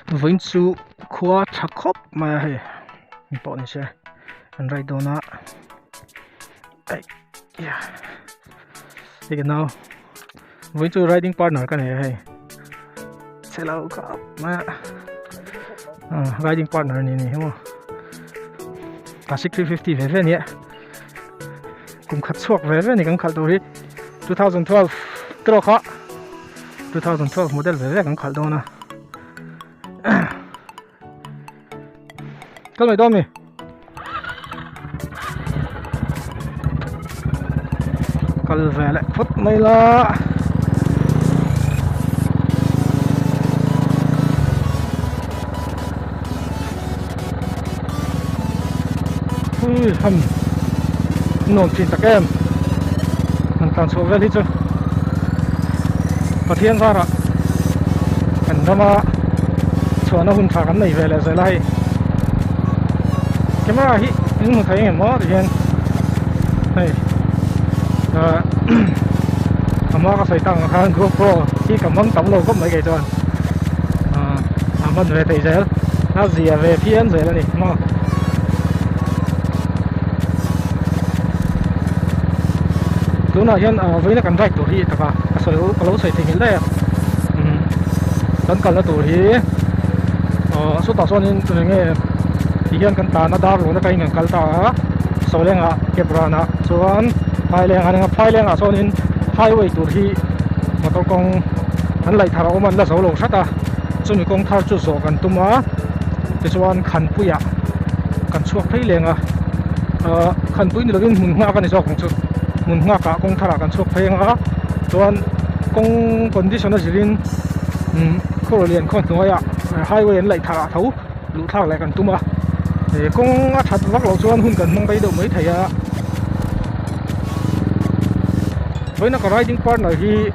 Vinh chu khua thakop mà hay bỏ này xe anh rai đồ na ai yeah thì cái nào Vinh chu riding partner cái này hay xe lâu cọp mà riding partner này này hiểu không Classic 350 về về nhé cùng khát suộc về về này cũng khát rồi 2012 trâu khó 2012 model về về cũng khát đồ na cái này đom này cái về lại phút này là hầm nổn chín tắc em hầm tàn số về đi chứ và thiên ra rồi cần đó mà cho nó hung phá cái này về là rồi lại cái mà hi những một thấy em mót thì hiện này mà có phải tăng hơn GoPro khi cầm băng tổng lô có mấy cái cho mình về thấy rồi nó gì về phía rồi là này mà cứ nói hiện với nó cần vạch tuổi thì cả sợi lỗ sợi thì đây cần là tuổi số tàu son nên nghe thì hiện cần ta nó đa luôn nó cái ngành cần ta số lượng kẹp ra na soan hai lượng số nên highway tuổi thì mà tao con anh lại thảo mình là số lượng sát à cho mình con thảo chút số cần tụm á thì soan khăn bụi à cần suộc thấy liền khăn bụi này là cái mùng hoa cái này số cũng chút mùng hoa cả con thảo cần suộc thấy á soan con condition là gì nên cô liền con nói à highway lại thảo lũ thảo lại cần tụm á thì con thật vắt lỗ soan hun cần mong bay đâu mới thấy à với nó có riding partner thì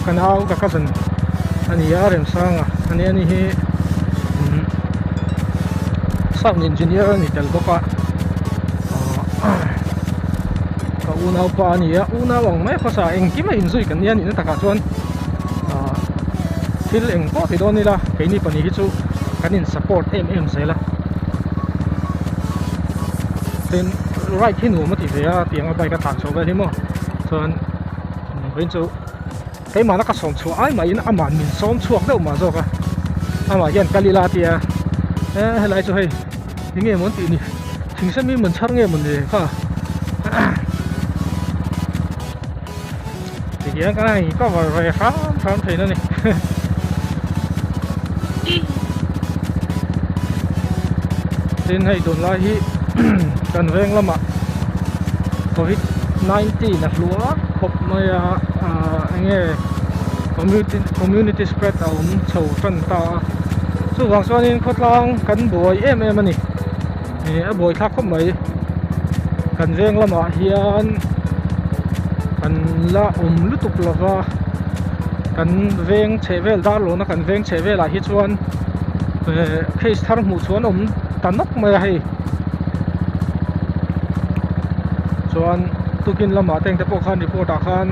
cần ao cả cousin anh ấy làm sang anh ấy sound engineer này del boka có unau pa này unau ang mấy khoa anh kiếm mà enjoy cái này nó tất cả chuan thì anh có thì đó này là cái này phần này chú cái này support em sẽ là then right khi nữa mà thì về tiếng ở đây cái thằng số về thế mà chuan bên chú cái mà nó có sống chuột ai mà in âm mình sống chuột đâu mà rồi à mà hiện cái là thì hay lại cho hay những người muốn tìm đi chính xác mình chắc nghe mình để ha thì cái này có vào về phá thấy nó này tên hay đồn lại hi cần veng lắm ạ COVID-19 là lúa khop mới anh nghe community spread ông sầu trần ta số vàng số nên khốt long cần bồi em anh bồi khác không mấy cần veng lắm ạ hiện cần là lút tục là va cần veng chế về đa luôn nó cần veng chế về là hết chuan case thằng một chuan ông tan nóc mà hay chuan tukin lama teng te pokhan report a khan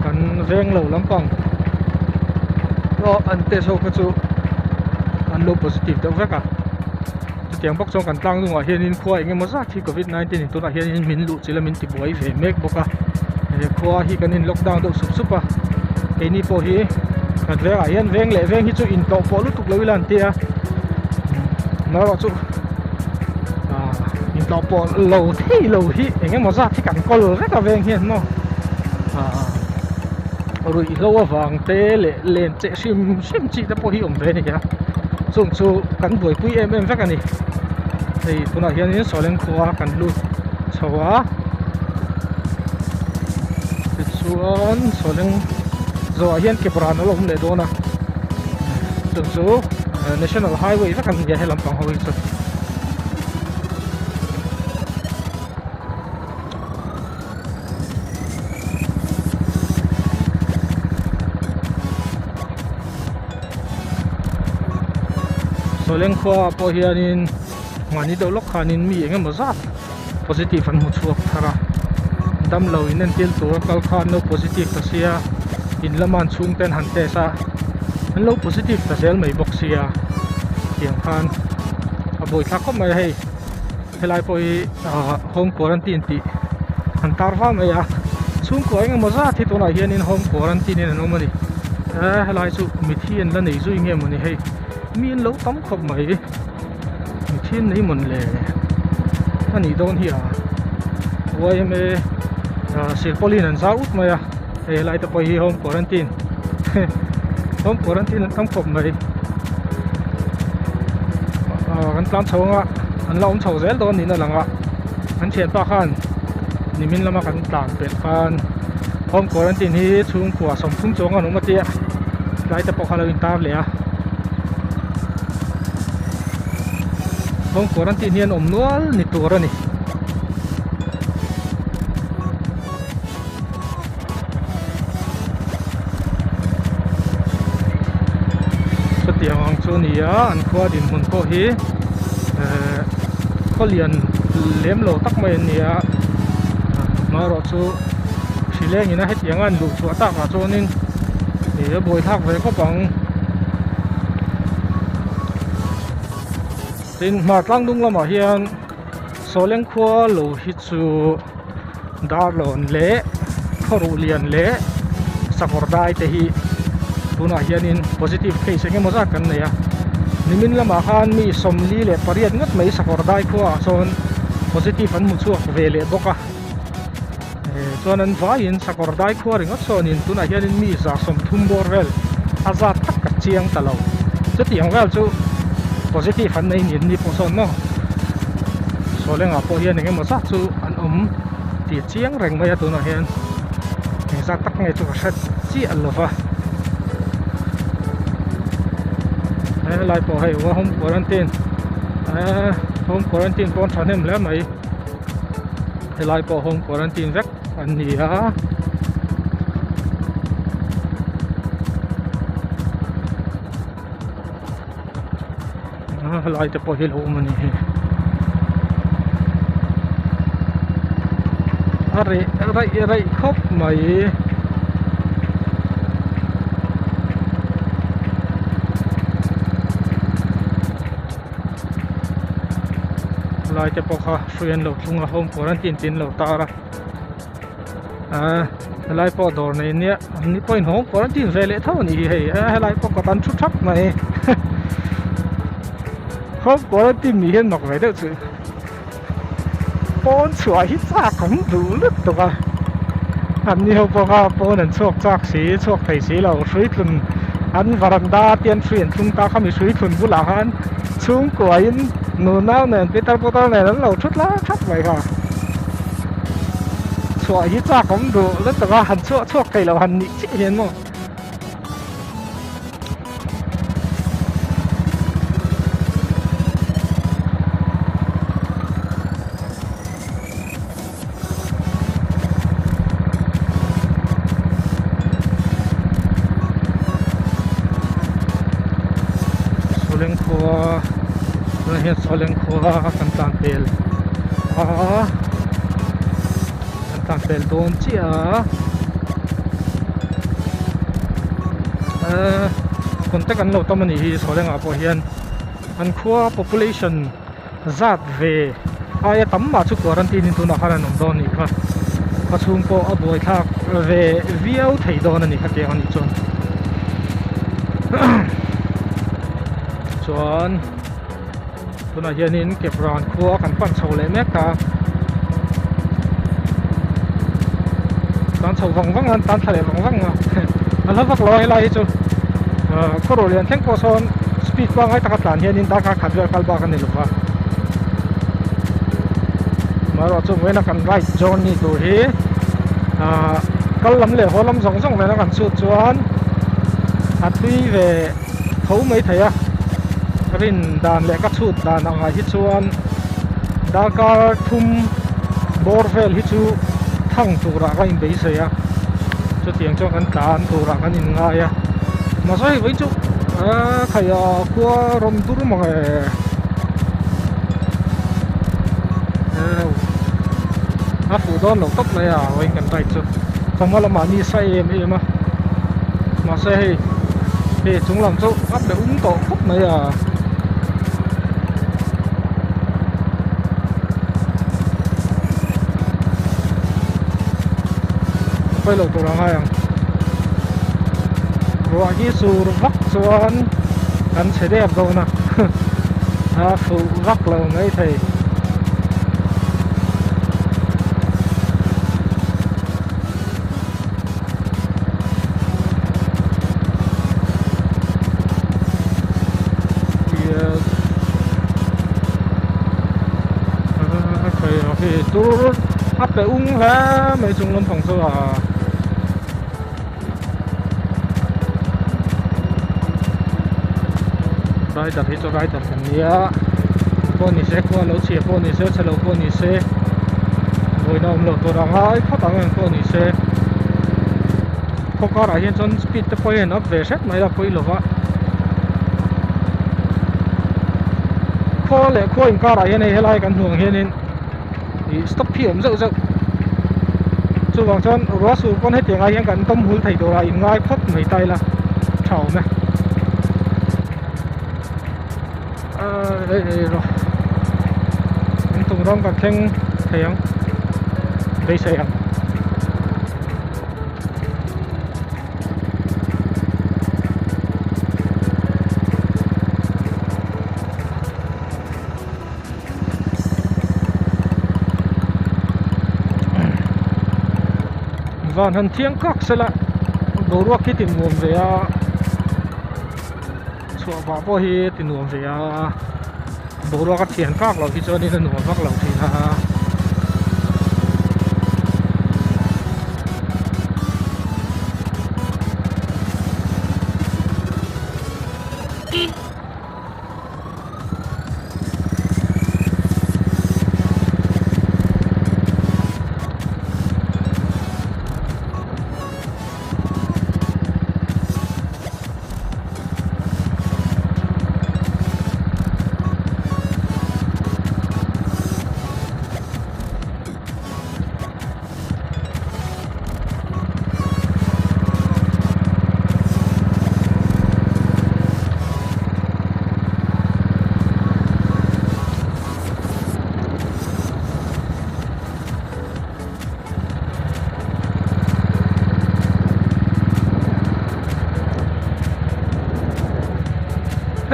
kan veng lo lampang ro an te so ka chu an lo positive te veka tiang bok chong kan tlang lunga hianin khua enge maza thi COVID-19 to na hianin min lu chila min ti boi ve mek boka khua hi kan in lockdown do sup supa eni po hi kan veng a hian veng le veng hi chu in to po lu tuk lo ilan tia na ro chu lọ bộ lầu thi lầu hi anh em ra thì cảnh con rất là veng hiền nó rồi lâu vàng tê lệ lên chạy sim chỉ đã bỏ hi ổng về này kìa dùng chú cắn đuổi quý em rất là này thì tôi nói hiện những số lên khoa cắn luôn số á thì xuống số lên rồi hiện cái brand nó lồng để đó nè dùng chú National Highway rất là nhiều hay làm bằng hồi rồi số lên khoa po hianin ngani do lok khanin mi engemaw zat positive an mu chuak thara dam lo in an til tur kal khan no positive ta sia in laman chung ten han te sa an lo positive ta zel mai box sia tiang khan a boi thla khop mai hei helai poi home quarantine ti an tar va mai a chung ko eng moza thi to na hian in home quarantine in nomani helai chu mi thien la nei zu nge mani hei mi an lo tam khop mai mi thien nei mon le ani don hi a YMA Sirpolin an sa ut mai a helai ta poi hi home quarantine home quarantine tam khop mai kan tlam chhonga an la chho zel don ni na langa an chen pa khan nimin lama kan tlan pe khan home quarantine hi chung kwa som thum chong anu ma tia lai ta pokhala in tar le a home quarantine hian om nual ni tur ani tiang ang chu ni a an khwa din mun ko hi kholian lem lo tak mai ni a ma ro chu sileng ina het yang an lu chu ta ka chonin e boi thak ve ko pang tin ma tlang dung lama hian soleng khwa lo hi chu dar lon le khoru lian le sakor dai te hi tuna hianin positive case enge moza kan ne ya nimin lama khan mi somli le pariat ngat mai sakor dai khuwa chon positive an mu chuak ve le boka chon an vain sakor dai khuwa ringa chonin tuna hianin mi za som thum bor vel azat tak ka chiang talo chutiang vel chu positive an nei nin ni po son no so lenga po hian enge moza chu an ti chiang reng mai tuna hian eng za tak nge chu ka shat chi alova lại bỏ hay qua home quarantine con thằng em lắm mày lại bỏ home quarantine rất anh nhỉ á lại tập bỏ hết luôn mà nhỉ rậy khóc mày lại cho bọc xuyên lột chung home quarantine tin lột ta ra lại bỏ đồ này nhé ni point home quarantine về lẽ thâu nhỉ hay lại bỏ có tan chút thấp này home quarantine nhỉ hiện mặc vậy được chứ bốn chuột hít ra cũng đủ lắm được à anh nhiều bỏ bốn anh chuột chắc xí chuột thấy xí là suy thuần anh varanda tiền xuyên chúng ta không bị suy thuần vũ lạc anh chung của anh nụ nào nè Peter Potter này nó lâu chút lá chắc vậy hả chua hít ra cũng đủ rất là hành chua cây là hành nhị chị hiền mà số lượng của hiện soleng khwa kan tang tel kan tang tel don chi contact an lo tamani hi soleng a po hian an khwa population zat ve aya tamma chu quarantine in tuna haran om don ni kha pachung po a boi thak ve viau thei don ani kha te ani chon chon tuna hianin kepran khua kan pan chho le mek ta tan chho wang an tan thale wang an havak loi lai chu korolian theng ko son speed ba ngai takatlan hianin ta ka khabel kalba kan ni luwa maro chu wena kan right zone ni tur hi kallam le holam zong wena kan chu chuan atui ve thau mai thaya rin dan le ka chut dan anga hi chuan dakar thum borvel hi chu thang tura ka in bei se ya chu tiang chong kan tan tura kan in nga ya ma sai với chu khaya kwa rom dur ma a fu don lo top na ya với kan tai chu kamala ma ni sai em em mà xe thì chúng làm chỗ áp để tổ khúc này à bây giờ tôi đang hay à rồi cái số vắt xuân anh sẽ đẹp rồi nè phụ vắt lâu mấy thầy thì tôi áp để là mấy chúng lâm phòng số à rider hi chu rider kan nia poni se ko lo chi poni se chalo poni se voi nom lo to rang ai khatang an poni se ko ka ra hian chon speed te point up ve set mai la poi lova ko le ko in ka ra hian ei helai kan hnuang hian in i stop pm zau zau chu wang chon ro su kon he tenga hian kan tom hul thei do ra in ngai khot mai tai la thau me đây rồi anh tùng rong cả khen thầy ông đây xe ông và hân thiêng các sẽ lại đồ ruột cái tiền nguồn về chùa bà bố hi tiền nguồn về đồ ruột cái tiền các là khi cho nên nguồn các là thì là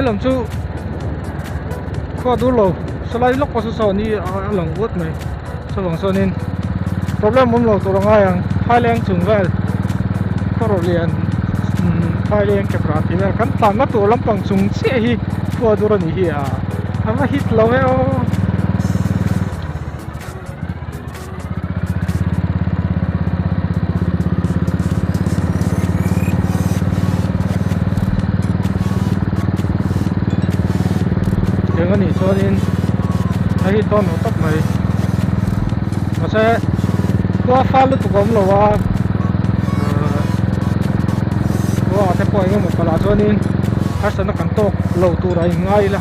làm chú qua đủ lâu sau này lúc có số ni lòng vớt này sau lòng sau nên problem muốn lâu tôi đang ngay ang hai leng chung về có rồi liền hai leng cái phát thì kan tan nó tôi lắm bằng chung xe hi qua đủ rồi nhỉ à ama hit lâu heo cái này cho nên thấy to nó tóc này nó sẽ qua pha lúc cũng là qua thế coi cái một cái là cho nên khách sạn nó cần to lâu tu này ngay là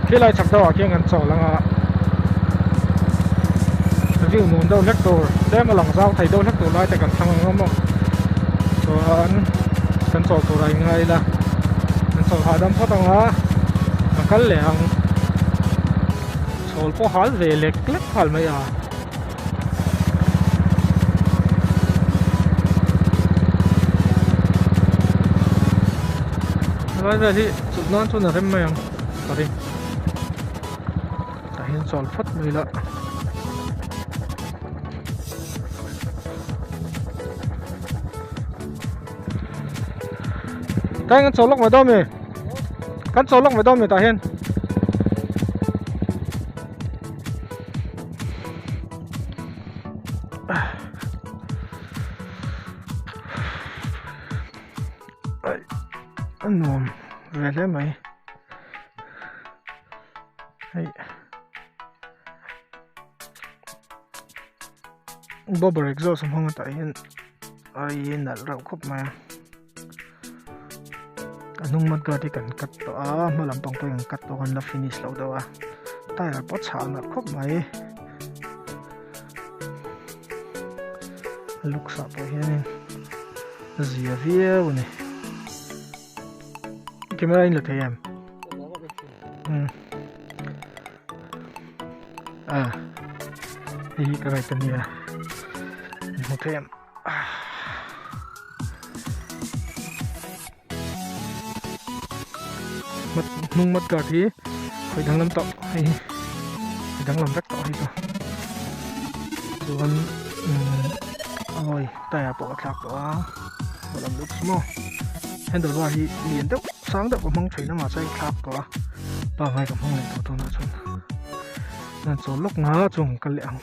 khi lại chặt đầu kia ngăn sổ là ví dụ muốn đâu lắc đồ để mà lòng dao thầy đâu lắc đồ lại tại cần thằng ngon không rồi cần sổ đồ này ngay là cần sổ hai đâm phát tăng á mà cái lẻ sổ có hái về lệch lắc phải mấy à bây giờ thì chụp non cho nó thêm mày không đi tại hiện sổ phát mấy lợ cái con số lốc vào đâu mày con số lốc vào đâu mày tại hiền anh nuông về thế mày bubble exhaust không tại hiền ai yên là rau khóc mà nung mat ga ti kan kat to a malam pang pang kat to kan la finish lo dawa tire pot chha na khop mai luk sa po hian zia viau ni camera in la thayam hi ka right ni a mo thayam mat nung mat ga thi khoi dang lam to hi dang lam rak to hi to chuan oi tire po thak to a malam luk smo handle bar hi lian deuh sang deuh mong theina ma chai thak to a pa ngai ka mong le to na chun nan chaw lok nga chung kal le ang